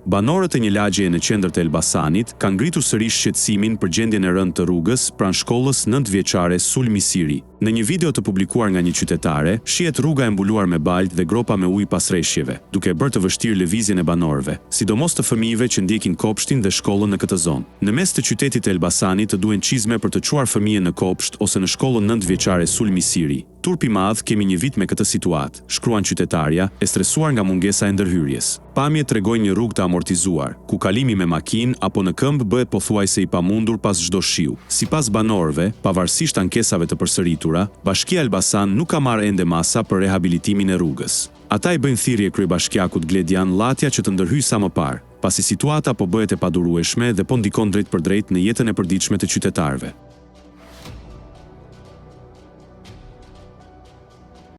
Banorët e një lagjeje në qendër të Elbasanit kanë ngritur sërish shqetësimin për gjendjen e rëndë të rrugës pranë shkollës 9-vjeçare Sulmi Siri. Në një video të publikuar nga një qytetare, shihet rruga e mbuluar me baltë dhe gropa me ujë pas rreshjeve, duke bërë të vështirë lëvizjen e banorëve, sidomos të fëmijëve që ndjekin kopshtin dhe shkollën në këtë zonë. Në mes të qytetit të Elbasanit të duhen çizme për të çuar fëmijën në kopsht ose në shkollën 9-vjeçare Sulmi Siri. Turpi madh, kemi një vit me këtë situatë, shkruan qytetarja, e stresuar nga mungesa e ndërhyrjes. Pamjet tregojnë një rrugë të amortizuar, ku kalimi me makinë apo në këmbë bëhet pothuajse i pamundur pas çdo shiu. Sipas banorëve, pavarësisht ankesave të përsëritura, Bashkia Elbasan nuk ka marrë ende masa për rehabilitimin e rrugës. Ata i bëjnë thirrje kryebashkiakut Gledian Llatja që të ndërhyjë sa më parë, pasi situata po bëhet e padurueshme dhe po ndikon drejt për drejt në jetën e përditshme të qytetarëve.